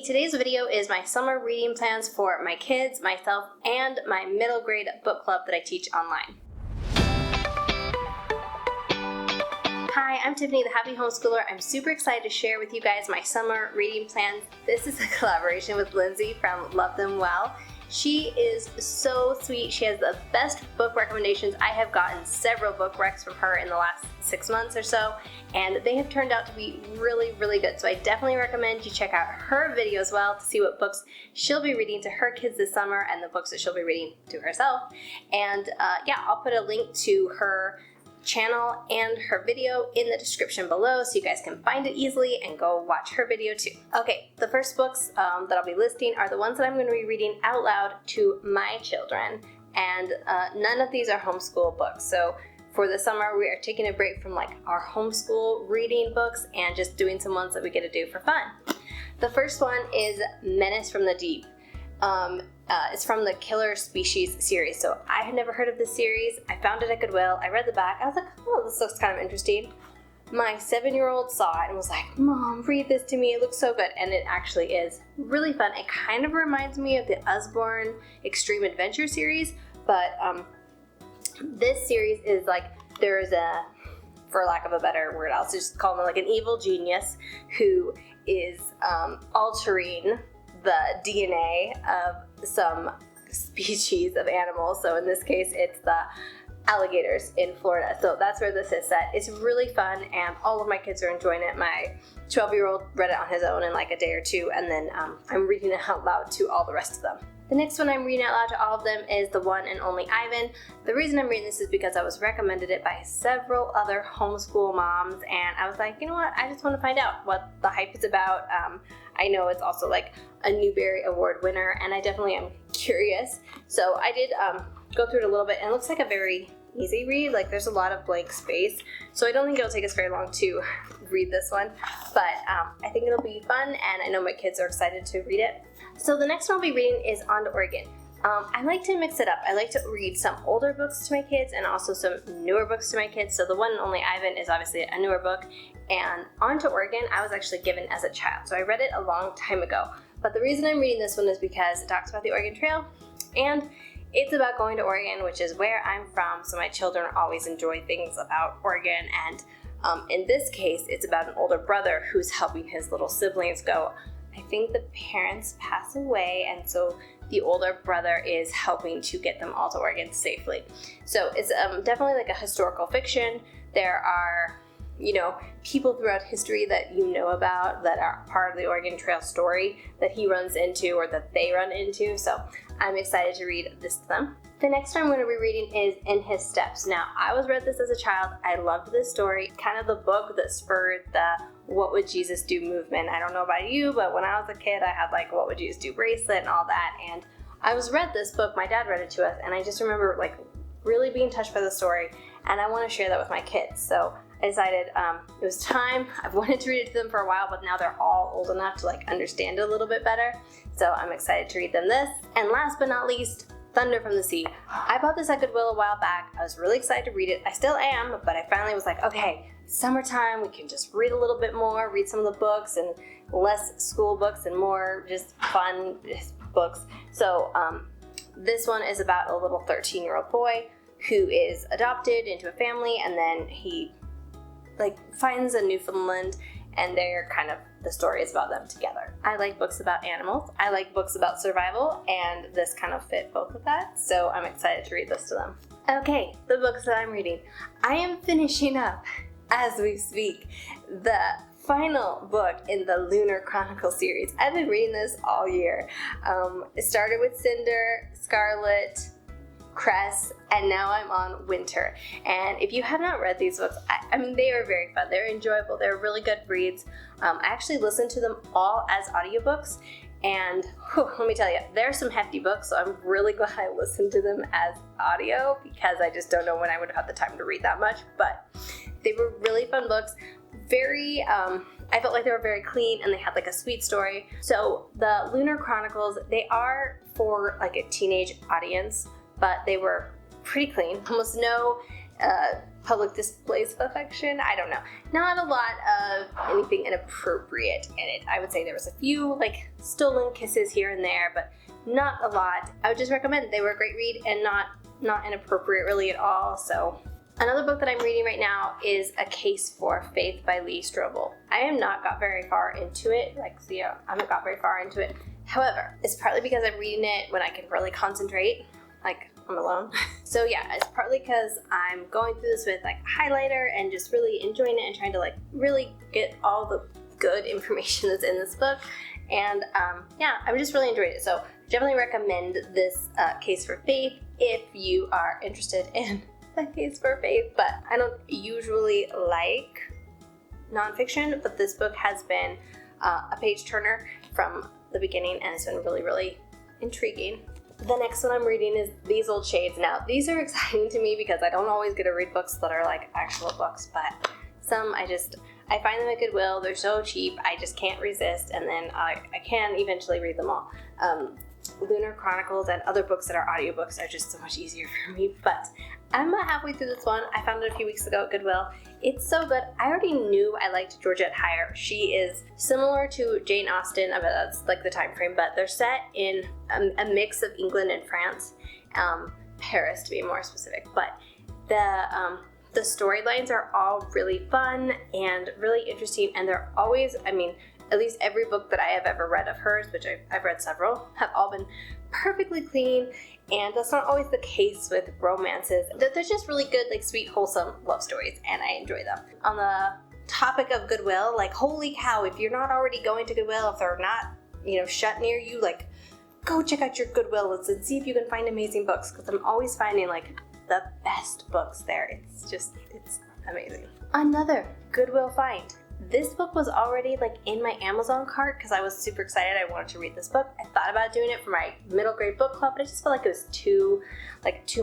today's video is my summer reading plans for my kids, myself, and my middle grade book club that I teach online. Hi, I'm Tiffany, the Happy Homeschooler. I'm super excited to share with you guys my summer reading plans. This is a collaboration with Lindsay from Love Them Well. She is so sweet. She has the best book recommendations. I have gotten several book recs from her in the last 6 months or so, and they have turned out to be really, really good. So I definitely recommend you check out her video as well to see what books she'll be reading to her kids this summer and the books that she'll be reading to herself. And yeah, I'll put a link to her channel and her video in the description below so you guys can find it easily and go watch her video too. Okay, the first books that I'll be listing are the ones that I'm going to be reading out loud to my children, and none of these are homeschool books. So for the summer we are taking a break from like our homeschool reading books and just doing some ones that we get to do for fun. The first one is Menace from the Deep. It's from the Killer Species series. So I had never heard of this series. I found it at Goodwill. I read the back. I was like, oh, this looks kind of interesting. My 7-year-old saw it and was like, Mom, read this to me. It looks so good. And it actually is really fun. It kind of reminds me of the Usborne Extreme Adventure series, but this series is like, there's a, for lack of a better word, I'll just call him like an evil genius who is altering the DNA of some species of animals. So in this case, it's the alligators in Florida. So that's where this is set. It's really fun and all of my kids are enjoying it. My 12-year-old read it on his own in like a day or two, and then I'm reading it out loud to all the rest of them. The next one I'm reading out loud to all of them is The One and Only Ivan. The reason I'm reading this is because I was recommended it by several other homeschool moms, and I was like, you know what, I just want to find out what the hype is about. I know it's also like a Newbery Award winner, and I definitely am curious. So I did go through it a little bit, and it looks like a very easy read. Like there's a lot of blank space, so I don't think it'll take us very long to read this one, but I think it'll be fun, and I know my kids are excited to read it. So the next one I'll be reading is On to Oregon. I like to mix it up. I like to read some older books to my kids and also some newer books to my kids. So The One and Only Ivan is obviously a newer book, and On to Oregon I was actually given as a child, so I read it a long time ago. But the reason I'm reading this one is because it talks about the Oregon Trail, and it's about going to Oregon, which is where I'm from, so my children always enjoy things about Oregon. And in this case, it's about an older brother who's helping his little siblings go. I think the parents pass away, and so the older brother is helping to get them all to Oregon safely. So it's definitely like a historical fiction. There are, you know, people throughout history that you know about that are part of the Oregon Trail story that he runs into or that they run into. So I'm excited to read this to them. The next one I'm going to be reading is In His Steps. Now, I read this as a child. I loved this story, kind of the book that spurred the What Would Jesus Do movement. I don't know about you, but when I was a kid, I had like What Would Jesus Do bracelet and all that. And I read this book, my dad read it to us, and I just remember like really being touched by the story, and I want to share that with my kids. So I decided it was time. I've wanted to read it to them for a while, but now they're all old enough to like understand it a little bit better. So I'm excited to read them this. And last but not least, Thunder from the Sea. I bought this at Goodwill a while back. I was really excited to read it. I still am, but I finally was like, okay, summertime, we can just read a little bit more, read some of the books, and less school books and more just fun books. So this one is about a little 13-year-old boy who is adopted into a family, and then he like finds a Newfoundland, and they're kind of, the story is about them together. I like books about animals. I like books about survival, and this kind of fit both of that, so I'm excited to read this to them. Okay, the books that I'm reading. I am finishing up, as we speak, the final book in the Lunar Chronicle series. I've been reading this all year. It started with Cinder, Scarlet, Cress, and now I'm on Winter. And if you have not read these books, I mean, they are very fun. They're enjoyable. They're really good reads. I actually listened to them all as audiobooks, and let me tell you, they're some hefty books, so I'm really glad I listened to them as audio because I just don't know when I would have the time to read that much, but they were really fun books. Very, I felt like they were very clean, and they had like a sweet story. So the Lunar Chronicles, they are for like a teenage audience, but they were pretty clean. Almost no public displays of affection. I don't know. Not a lot of anything inappropriate in it. I would say there was a few like stolen kisses here and there, but not a lot. I would just recommend. They were a great read and not inappropriate really at all. So another book that I'm reading right now is A Case for Faith by Lee Strobel. I have not got very far into it. I haven't got very far into it. However, it's partly because I'm reading it when I can really concentrate, like I'm alone. So yeah, it's partly because I'm going through this with like highlighter and just really enjoying it and trying to like really get all the good information that's in this book. And yeah, I'm just really enjoying it. So definitely recommend this Case for Faith if you are interested in A Case for Faith. But I don't usually like nonfiction, but this book has been a page turner from the beginning, and it's been really, really intriguing. The next one I'm reading is These Old Shades. Now, these are exciting to me because I don't always get to read books that are like actual books, but some I find them at Goodwill. They're so cheap, I just can't resist, and then I can eventually read them all. Lunar Chronicles and other books that are audiobooks are just so much easier for me, but I'm about halfway through this one. I found it a few weeks ago at Goodwill. It's so good. I already knew I liked Georgette Heyer. She is similar to Jane Austen, I mean, that's like the time frame, but they're set in a mix of England and France, Paris to be more specific. But the storylines are all really fun and really interesting, and they're always, I mean, at least every book that I have ever read of hers, which I've read several, have all been perfectly clean, and that's not always the case with romances. They're just really good, like sweet, wholesome love stories, and I enjoy them. On the topic of Goodwill, like holy cow, if you're not already going to Goodwill, if they're not, shut near you, like go check out your Goodwill list and see if you can find amazing books, because I'm always finding like the best books there. It's amazing. Another Goodwill find. This book was already like in my Amazon cart because I was super excited. I wanted to read this book. I thought about doing it for my middle grade book club, but I just felt like it was too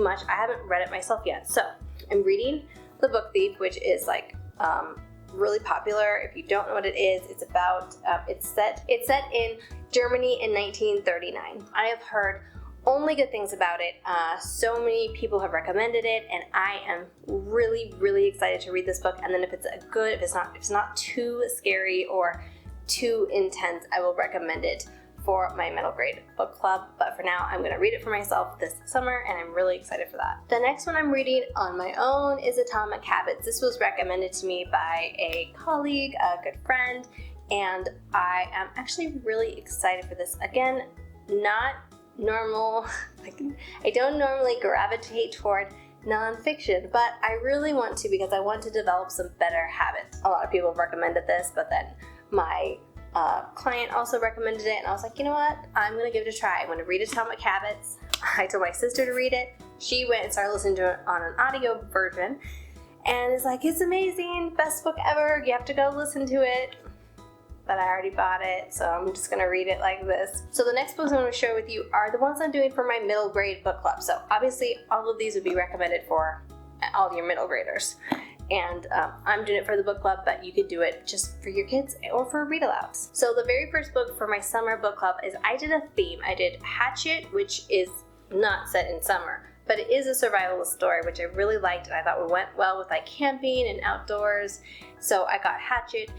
much. I haven't read it myself yet. So I'm reading The Book Thief, which is like really popular. If you don't know what it is, it's about it's set in Germany in 1939. I have heard only good things about it. So many people have recommended it, and I am really, really excited to read this book. And then if it's not too scary or too intense, I will recommend it for my middle grade book club. But for now, I'm going to read it for myself this summer, and I'm really excited for that. The next one I'm reading on my own is Atomic Habits. This was recommended to me by a colleague, a good friend, and I am actually really excited for this. Again, not normal, I don't normally gravitate toward nonfiction, but I really want to because I want to develop some better habits. A lot of people have recommended this, but then my client also recommended it, and I was like, you know what, I'm gonna give it a try. I'm gonna read Atomic Habits. I told my sister to read it. She went and started listening to it on an audio version, and it's like, it's amazing, best book ever, you have to go listen to it. But I already bought it, so I'm just gonna read it like this. So the next books I'm gonna share with you are the ones I'm doing for my middle grade book club. So obviously all of these would be recommended for all your middle graders. And I'm doing it for the book club, but you could do it just for your kids or for read-alouds. So the very first book for my summer book club is I did a theme. I did Hatchet, which is not set in summer, but it is a survivalist story, which I really liked, and I thought went well with like camping and outdoors. So I got Hatchet.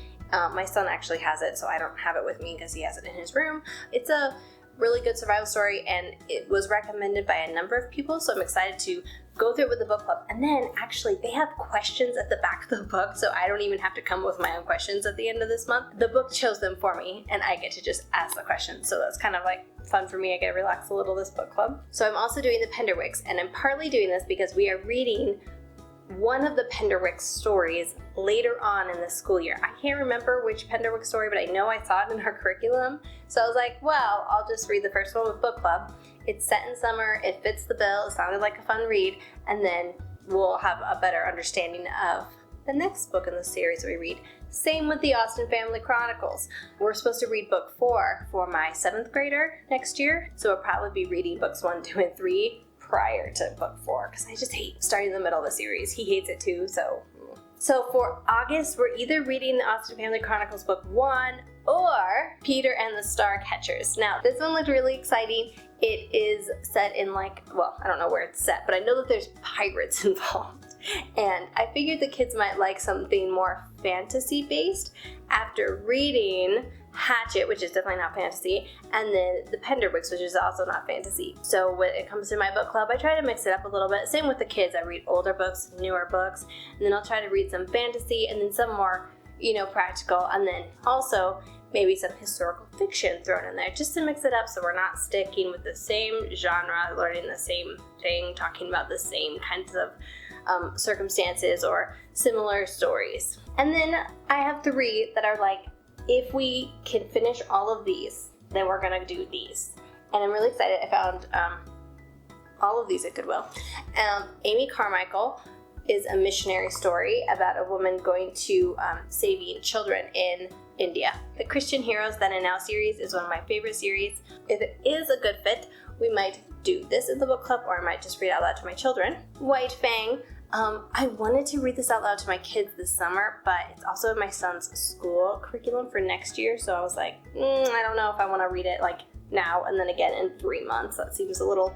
My son actually has it, so I don't have it with me because he has it in his room. It's a really good survival story, and it was recommended by a number of people, so I'm excited to go through it with the book club. And then actually they have questions at the back of the book, so I don't even have to come up with my own questions at the end of this month. The book chose them for me, and I get to just ask the questions, so that's kind of like fun for me. I get to relax a little this book club. So I'm also doing the Penderwicks, and I'm partly doing this because we are reading one of the Penderwick stories later on in the school year. I can't remember which Penderwick story, but I know I saw it in our curriculum. So I was like, well, I'll just read the first one with book club. It's set in summer, it fits the bill, it sounded like a fun read, and then we'll have a better understanding of the next book in the series we read. Same with the Austen Family Chronicles. We're supposed to read book 4 for my 7th grader next year, so we'll probably be reading books 1, 2, and 3 prior to book 4, because I just hate starting in the middle of a series. He hates it too, so for August, we're either reading the Austen Family Chronicles book 1 or Peter and the Starcatchers. Now, this one looked really exciting. It is set in I don't know where it's set, but I know that there's pirates involved. And I figured the kids might like something more fantasy-based after reading Hatchet, which is definitely not fantasy, and then the Pender books, which is also not fantasy. So when it comes to my book club, I try to mix it up a little bit. Same with the kids. I read older books, newer books, and then I'll try to read some fantasy and then some more, practical, and then also maybe some historical fiction thrown in there just to mix it up so we're not sticking with the same genre, learning the same thing, talking about the same kinds of circumstances or similar stories. And then I have 3 that are like, if we can finish all of these, then we're gonna do these. And I'm really excited. I found all of these at Goodwill. Amy Carmichael is a missionary story about a woman going to saving children in India. The Christian Heroes Then and Now series is one of my favorite series. If it is a good fit, we might do this in the book club, or I might just read out loud to my children. White Fang. I wanted to read this out loud to my kids this summer, but it's also in my son's school curriculum for next year, so I was like, I don't know if I want to read it like now and then again in 3 months. That seems a little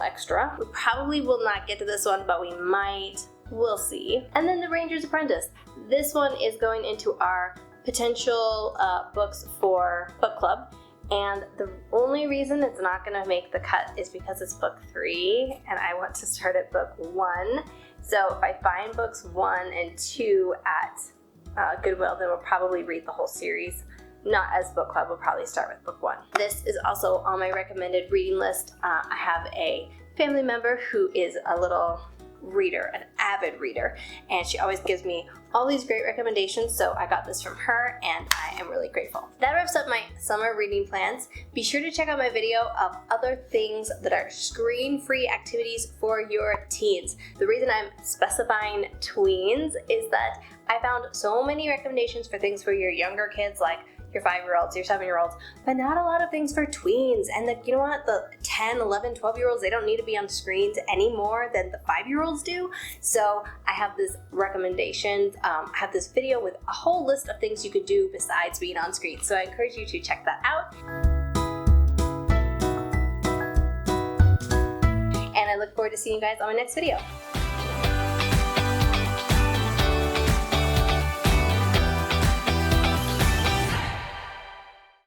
extra. We probably will not get to this one, but we might. We'll see. And then The Ranger's Apprentice. This one is going into our potential books for book club. And the only reason it's not going to make the cut is because it's book 3 and I want to start at book 1. So if I find books 1 and 2 at Goodwill, then we'll probably read the whole series. Not as book club, we'll probably start with book 1. This is also on my recommended reading list. I have a family member who is a little reader, an avid reader, and she always gives me all these great recommendations, so I got this from her and I am really grateful. That wraps up my summer reading plans. Be sure to check out my video of other things that are screen-free activities for your teens. The reason I'm specifying tweens is that I found so many recommendations for things for your younger kids, like your 5-year-olds, your 7-year-olds, but not a lot of things for tweens. And you know what? The 10, 11, 12-year-olds, they don't need to be on screens any more than the 5-year-olds do. So I have this recommendation. I have this video with a whole list of things you could do besides being on screen. So I encourage you to check that out. And I look forward to seeing you guys on my next video.